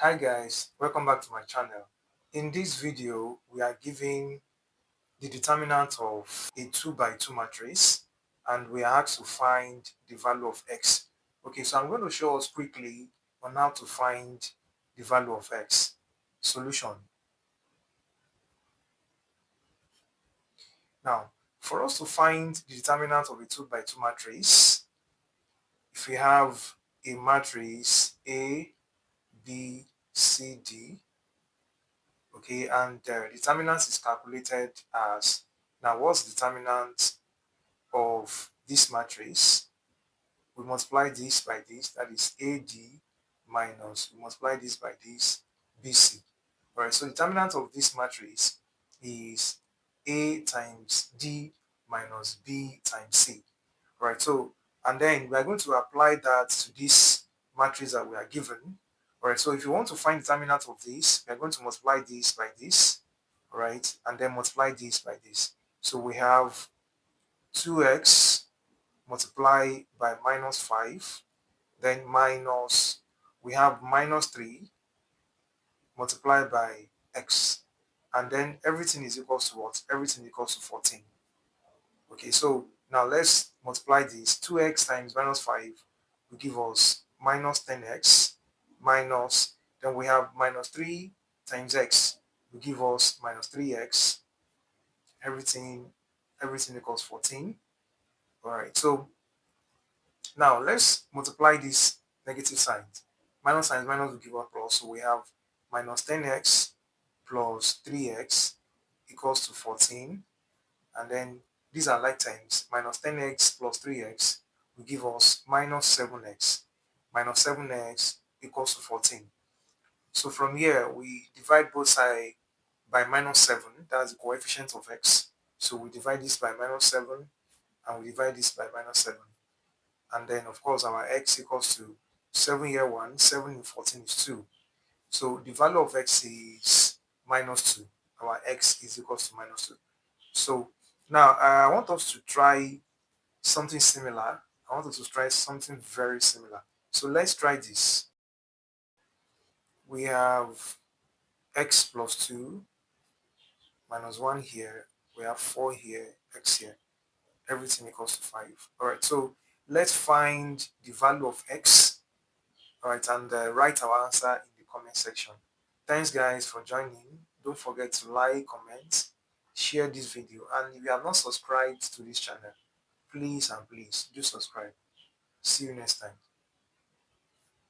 Hi guys, welcome back to my channel. In this video, we are giving the determinant of a 2 by 2 matrix and we are asked to find the value of x. Okay, so I'm going to show us quickly on how to find the value of x. Solution. Now, for us to find the determinant of a 2 by 2 matrix, if we have a matrix A, B, C, D, okay, and the determinant is calculated as, now what's the determinant of this matrix? We multiply this by this, that is AD minus, we multiply this by this, BC. All right, so the determinant of this matrix is A times D minus B times C. All right, so, and then we are going to apply that to this matrix that we are given. All right, so if you want to find the determinant of this, we are going to multiply this by this, all right, and then multiply this by this. So we have 2x multiply by minus 5, then minus, we have minus 3 multiplied by x, and then everything is equal to what? Everything equals to 14. Okay, so now let's multiply this. 2x times minus 5 will give us minus 10x minus, then we have minus 3 times x will give us minus 3x. Everything equals 14. All right, so now let's multiply this negative signs. Minus times minus will give us plus, so we have minus 10x plus 3x equals to 14, and then these are like terms. Minus 10x plus 3x will give us minus 7x. Minus 7x equals to 14. So from here, we divide both sides by minus 7. That's the coefficient of x. So we divide this by minus 7, and we divide this by minus 7. And then, of course, our x equals to 7 here 1, 7 in 14 is 2. So the value of x is minus 2. Our x is equals to minus 2. So now I want us to try something similar. I want us to try something very similar. So let's try this. We have x plus 2 minus 1 here. We have 4 here, x here. Everything equals to 5. All right, so let's find the value of x. All right, and write our answer in the comment section. Thanks guys for joining. Don't forget to like, comment, share this video, and if you have not subscribed to this channel, please and please do subscribe. See you next time.